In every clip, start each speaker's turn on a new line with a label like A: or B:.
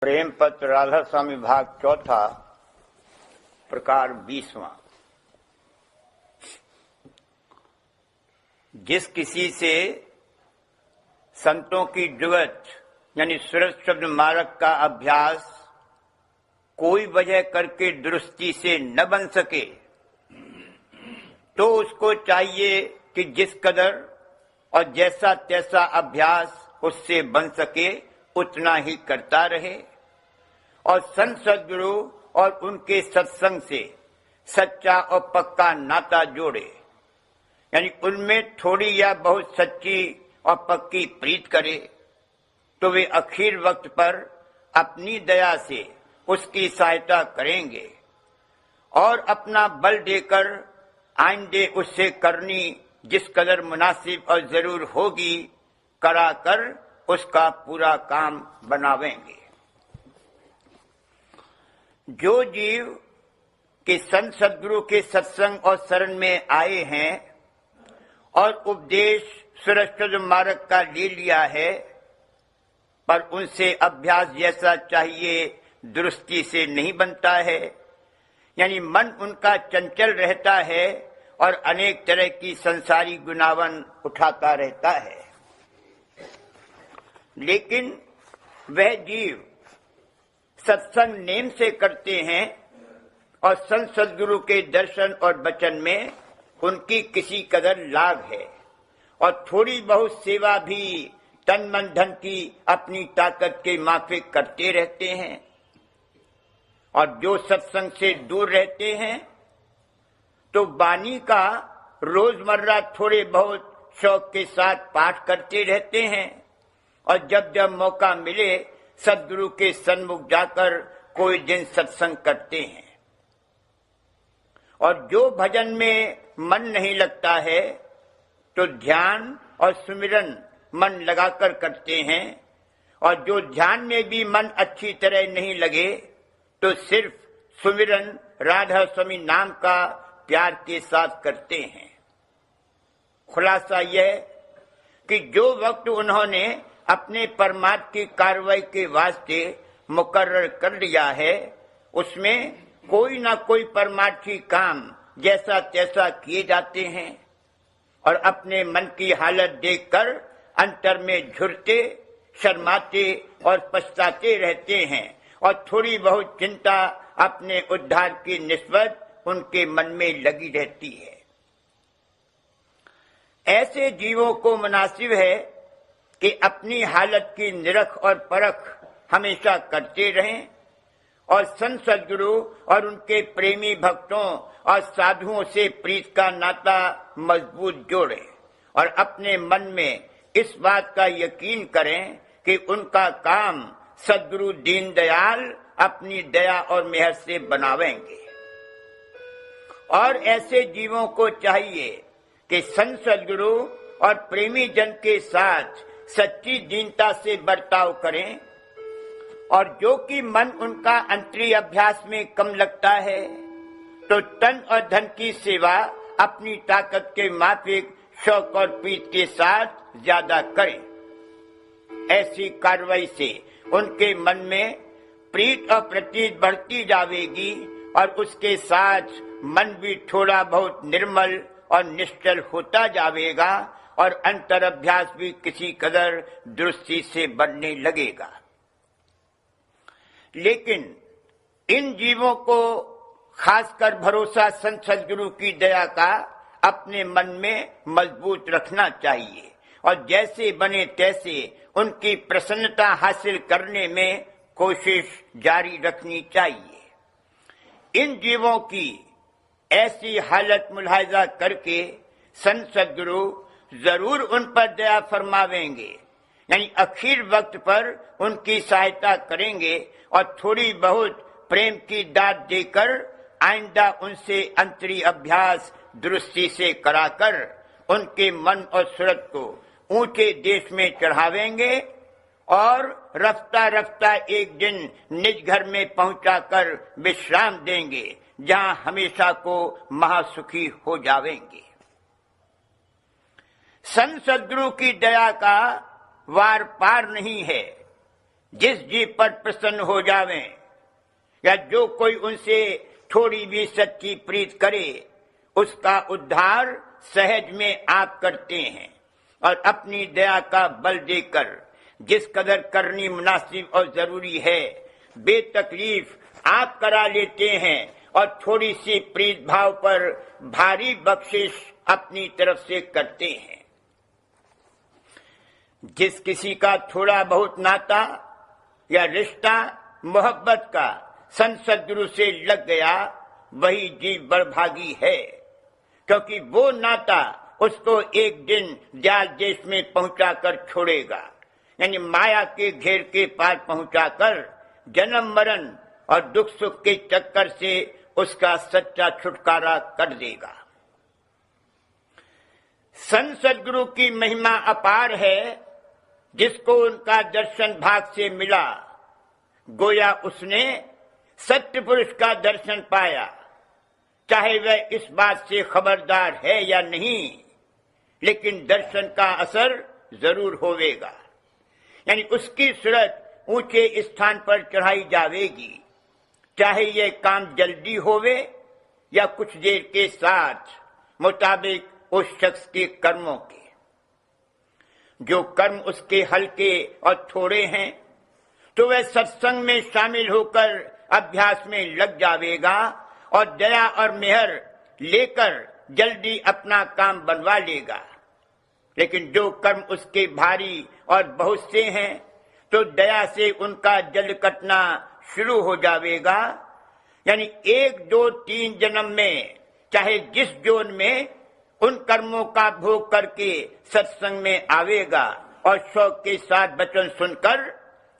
A: प्रेम पत्र राधा स्वामी भाग चौथा प्रकार 20वां। जिस किसी से संतों की जुगत यानी सूरज शब्द मार्ग का अभ्यास कोई वजह करके दुरुस्ती से न बन सके तो उसको चाहिए कि जिस कदर और जैसा तैसा अभ्यास उससे बन सके उतना ही करता रहे और संत सद्गुरु और उनके सत्संग से सच्चा और पक्का नाता जोड़े, यानी उनमें थोड़ी या बहुत सच्ची और पक्की प्रीत करे तो वे आखिर वक्त पर अपनी दया से उसकी सहायता करेंगे और अपना बल देकर आइंदे उससे करनी जिस कदर मुनासिब और जरूर होगी कराकर उसका पूरा काम बनावेंगे। जो जीव के संत सद्गुरु के सत्संग और शरण में आए हैं और उपदेश सूरज मार्ग का ले लिया है पर उनसे अभ्यास जैसा चाहिए दुरुस्ती से नहीं बनता है, यानी मन उनका चंचल रहता है और अनेक तरह की संसारी गुनावन उठाता रहता है, लेकिन वह जीव सत्संग नेम से करते हैं और संत सद्गुरु के दर्शन और वचन में उनकी किसी कदर लाभ है और थोड़ी बहुत सेवा भी तन मन धन की अपनी ताकत के माफिक करते रहते हैं। और जो सत्संग से दूर रहते हैं तो वाणी का रोजमर्रा थोड़े बहुत शौक के साथ पाठ करते रहते हैं और जब जब मौका मिले सद्गुरु के सन्मुख जाकर कोई दिन सत्संग करते हैं। और जो भजन में मन नहीं लगता है तो ध्यान और सुमिरन मन लगाकर करते हैं और जो ध्यान में भी मन अच्छी तरह नहीं लगे तो सिर्फ सुमिरन राधा स्वामी नाम का प्यार के साथ करते हैं। खुलासा यह कि जो वक्त उन्होंने अपने परमार्थ की कार्रवाई के वास्ते मुकर्रर कर लिया है उसमें कोई ना कोई परमार्थी काम जैसा तैसा किए जाते हैं और अपने मन की हालत देखकर अंतर में झुरते शर्माते और पछताते रहते हैं और थोड़ी बहुत चिंता अपने उद्धार की निस्बत उनके मन में लगी रहती है। ऐसे जीवों को मुनासिब है कि अपनी हालत की निरख और परख हमेशा करते रहें और संत सद्गुरु और उनके प्रेमी भक्तों और साधुओं से प्रीत का नाता मजबूत जोड़ें और अपने मन में इस बात का यकीन करें कि उनका काम सद्गुरु दीनदयाल अपनी दया और मेहर से बनावेंगे। और ऐसे जीवों को चाहिए कि संत सद्गुरु और प्रेमी जन के साथ सच्ची दीनता से बर्ताव करें और जो कि मन उनका अंतरी अभ्यास में कम लगता है तो तन और धन की सेवा अपनी ताकत के माफिक शौक और प्रीत के साथ ज्यादा करें। ऐसी कार्रवाई से उनके मन में प्रीत और प्रतीत बढ़ती जाएगी और उसके साथ मन भी थोड़ा बहुत निर्मल और निश्चल होता जाएगा और अंतर अभ्यास भी किसी कदर दुरुस्ती से बनने लगेगा। लेकिन इन जीवों को खासकर भरोसा संत सद्गुरु की दया का अपने मन में मजबूत रखना चाहिए और जैसे बने तैसे उनकी प्रसन्नता हासिल करने में कोशिश जारी रखनी चाहिए। इन जीवों की ऐसी हालत मुलाहिजा करके संत सद्गुरु जरूर उन पर दया फरमावेंगे, यानी आखिर वक्त पर उनकी सहायता करेंगे और थोड़ी बहुत प्रेम की दाद देकर आइंदा उनसे अंतरी अभ्यास दुरुस्ती से कराकर उनके मन और सूरत को ऊंचे देश में चढ़ावेंगे और रफ्ता रफ्ता एक दिन निज घर में पहुंचाकर विश्राम देंगे जहां हमेशा को महासुखी हो जावेंगे। संत सद्गुरु की दया का वार पार नहीं है जिस जीव पर प्रसन्न हो जावें या जो कोई उनसे थोड़ी भी सच्ची प्रीत करे, उसका उद्धार सहज में आप करते हैं और अपनी दया का बल देकर जिस कदर करनी मुनासिब और जरूरी है बेतकलीफ आप करा लेते हैं और थोड़ी सी प्रीत भाव पर भारी बख्शिश अपनी तरफ से करते हैं। जिस किसी का थोड़ा बहुत नाता या रिश्ता मोहब्बत का संत सद्गुरु से लग गया, वही जीव बड़भागी है, क्योंकि वो नाता उसको एक दिन जाल देश में पहुंचाकर छोड़ेगा, यानी माया के घेर के पार पहुंचाकर जन्म मरण और दुख सुख के चक्कर से उसका सच्चा छुटकारा कर देगा। संत सद्गुरु की महिमा अपार है, जिसको उनका दर्शन भाग से मिला, गोया उसने सत्य पुरुष का दर्शन पाया, चाहे वह इस बात से खबरदार है या नहीं, लेकिन दर्शन का असर जरूर होवेगा, यानी उसकी सूरत ऊंचे स्थान पर चढ़ाई जावेगी, चाहे यह काम जल्दी होवे या कुछ देर के साथ, मुताबिक उस शख्स के कर्मों के। जो कर्म उसके हल्के और थोड़े हैं तो वह सत्संग में शामिल होकर अभ्यास में लग जावेगा और दया और मेहर लेकर जल्दी अपना काम बनवा लेगा। लेकिन जो कर्म उसके भारी और बहुत से हैं तो दया से उनका जल कटना शुरू हो जावेगा, यानी 1, 2, 3 जन्म में चाहे जिस जोन में उन कर्मों का भोग करके सत्संग में आवेगा और शौक के साथ वचन सुनकर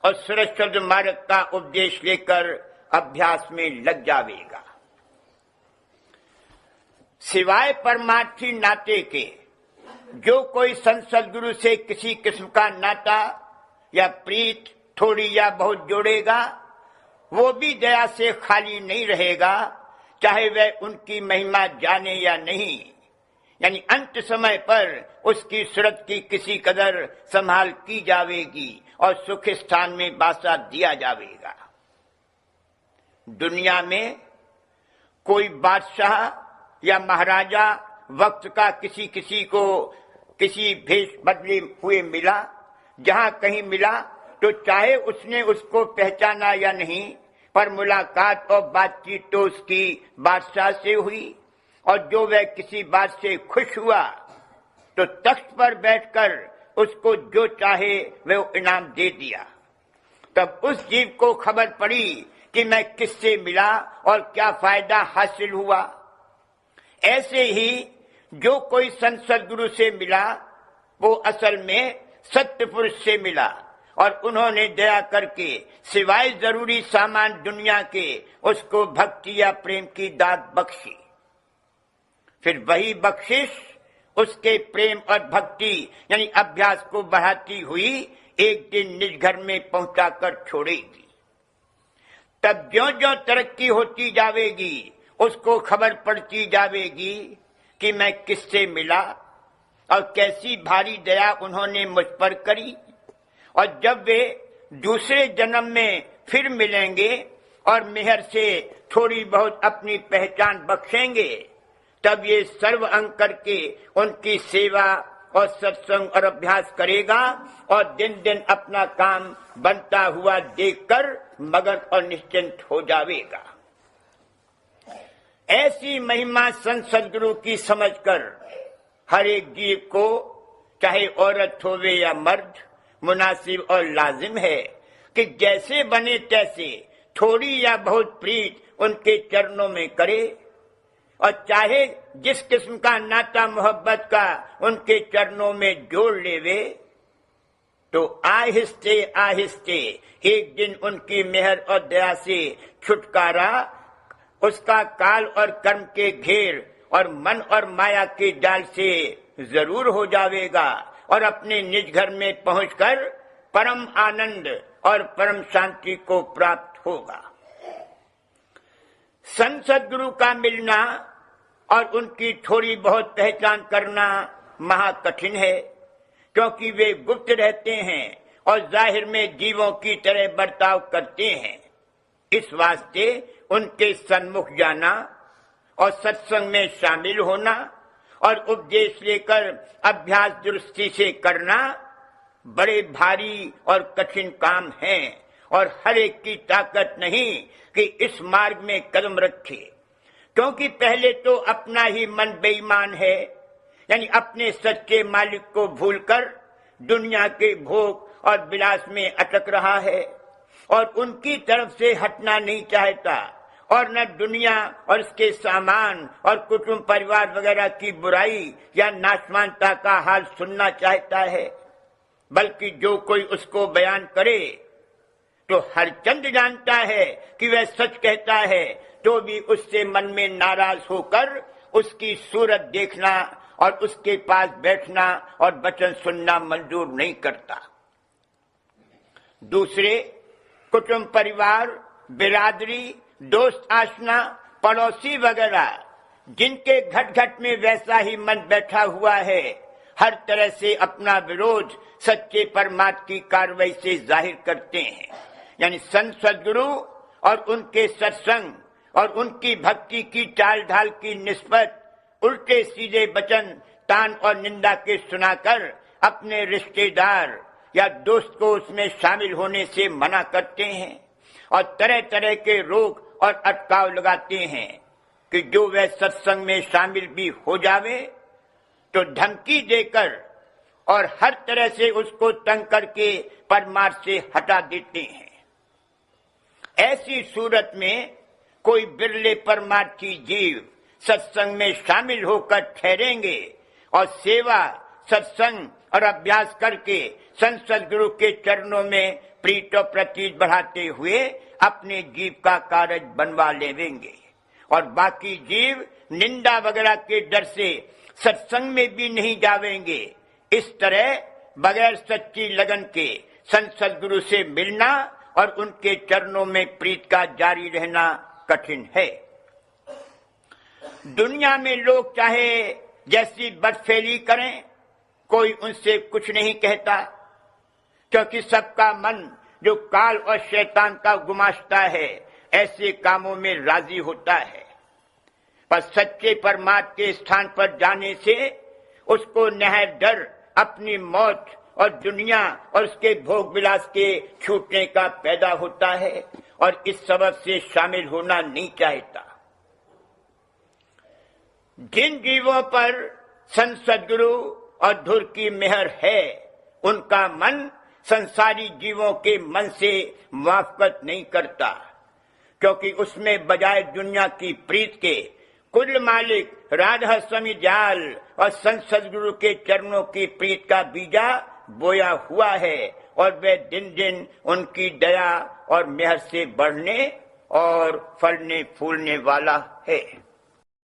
A: और सरस्वत मार्ग का उपदेश लेकर अभ्यास में लग जावेगा। सिवाय परमार्थी नाते के जो कोई संत सद्गुरु से किसी किस्म का नाता या प्रीत थोड़ी या बहुत जोड़ेगा, वो भी दया से खाली नहीं रहेगा, चाहे वह उनकी महिमा जाने या नहीं, यानी अंत समय पर उसकी सूरत की किसी कदर संभाल की जावेगी और सुख स्थान में बासा दिया जावेगा। दुनिया में कोई बादशाह या महाराजा वक्त का किसी किसी को किसी भेष बदले हुए मिला, जहां कहीं मिला तो चाहे उसने उसको पहचाना या नहीं, पर मुलाकात और बातचीत तो उसकी बादशाह से हुई, और जो वह किसी बात से खुश हुआ तो तख्त पर बैठकर उसको जो चाहे वह इनाम दे दिया। तब उस जीव को खबर पड़ी कि मैं किससे मिला और क्या फायदा हासिल हुआ। ऐसे ही जो कोई संत सद्गुरु से मिला वो असल में सत्य पुरुष से मिला और उन्होंने दया करके सिवाय जरूरी सामान दुनिया के उसको भक्ति या प्रेम की दात बख्शी। फिर वही बख्शिश उसके प्रेम और भक्ति यानी अभ्यास को बढ़ाती हुई एक दिन निज घर में पहुंचाकर छोड़ेगी। तब ज्यों ज्यों तरक्की होती जावेगी उसको खबर पड़ती जावेगी कि मैं किससे मिला और कैसी भारी दया उन्होंने मुझ पर करी, और जब वे दूसरे जन्म में फिर मिलेंगे और मेहर से थोड़ी बहुत अपनी पहचान बख्शेंगे, तब ये सर्व अंग करके उनकी सेवा और सत्संग और अभ्यास करेगा और दिन दिन अपना काम बनता हुआ देखकर मगन और निश्चिंत हो जावेगा। ऐसी महिमा संत सद्गुरु की समझकर हर एक जीव को, चाहे औरत होवे या मर्द, मुनासिब और लाजिम है कि जैसे बने तैसे थोड़ी या बहुत प्रीत उनके चरणों में करे, और चाहे जिस किस्म का नाता मोहब्बत का उनके चरणों में जोड़ लेवे, तो आहिस्ते आहिस्ते एक दिन उनकी मेहर और दया से छुटकारा उसका काल और कर्म के घेर और मन और माया के जाल से जरूर हो जावेगा और अपने निज घर में पहुंचकर परम आनंद और परम शांति को प्राप्त होगा। संत सद्गुरु का मिलना और उनकी थोड़ी बहुत पहचान करना महाकठिन है, क्योंकि वे गुप्त रहते हैं और जाहिर में जीवों की तरह बर्ताव करते हैं। इस वास्ते उनके सन्मुख जाना और सत्संग में शामिल होना और उपदेश लेकर अभ्यास दुरुस्ती से करना बड़े भारी और कठिन काम हैं और हर एक की ताकत नहीं कि इस मार्ग में कदम रखे, क्योंकि पहले तो अपना ही मन बेईमान है, यानी अपने सच्चे मालिक को भूलकर दुनिया के भोग और विलास में अटक रहा है और उनकी तरफ से हटना नहीं चाहता और न दुनिया और उसके सामान और कुटुंब परिवार वगैरह की बुराई या नाशवानता का हाल सुनना चाहता है, बल्कि जो कोई उसको बयान करे तो हरचंद जानता है कि वह सच कहता है, तो भी उससे मन में नाराज होकर उसकी सूरत देखना और उसके पास बैठना और वचन सुनना मंजूर नहीं करता। दूसरे कुटुंब परिवार, बिरादरी, दोस्त आशना, पड़ोसी वगैरह जिनके घट घट में वैसा ही मन बैठा हुआ है, हर तरह से अपना विरोध सच्चे परमात्मा की कार्रवाई से जाहिर करते हैं। यानी संत सद्गुरु और उनके सत्संग और उनकी भक्ति की चाल ढाल की निस्बत उल्टे सीधे वचन तान और निंदा के सुनाकर अपने रिश्तेदार या दोस्त को उसमें शामिल होने से मना करते हैं और तरह तरह के रोक और अटकाव लगाते हैं कि जो वह सत्संग में शामिल भी हो जावे तो धमकी देकर और हर तरह से उसको तंग करके परमार्थ से हटा देते हैं। ऐसी सूरत में कोई बिरले परमार्थी जीव सत्संग में शामिल होकर ठहरेंगे और सेवा, सत्संग और अभ्यास करके संत सद्गुरु के चरणों में प्रीत और प्रतीत बढ़ाते हुए अपने जीव का कार्य बनवा लेंगे और बाकी जीव निंदा वगैरह के डर से सत्संग में भी नहीं जावेंगे। इस तरह बगैर सच्ची लगन के संत सद्गुरु से मिलना और उनके चरणों में प्रीत का जारी रहना कठिन है। दुनिया में लोग चाहे जैसी बदफेली करें, कोई उनसे कुछ नहीं कहता, क्योंकि सबका मन जो काल और शैतान का गुमाश्ता है ऐसे कामों में राजी होता है। पर सच्चे परमात्मा के स्थान पर जाने से उसको निहायत डर अपनी मौत और दुनिया और उसके भोग विलास के छूटने का पैदा होता है और इस सबब से शामिल होना नहीं चाहता। जिन जीवों पर संत सद्गुरु और धुर की मेहर है, उनका मन संसारी जीवों के मन से मुआफकत नहीं करता, क्योंकि उसमें बजाय दुनिया की प्रीत के कुल मालिक राधा स्वामी जाल और संत सद्गुरु के चरणों की प्रीत का बीजा बोया हुआ है और वह दिन दिन उनकी दया और मेहर से बढ़ने और फलने फूलने वाला है।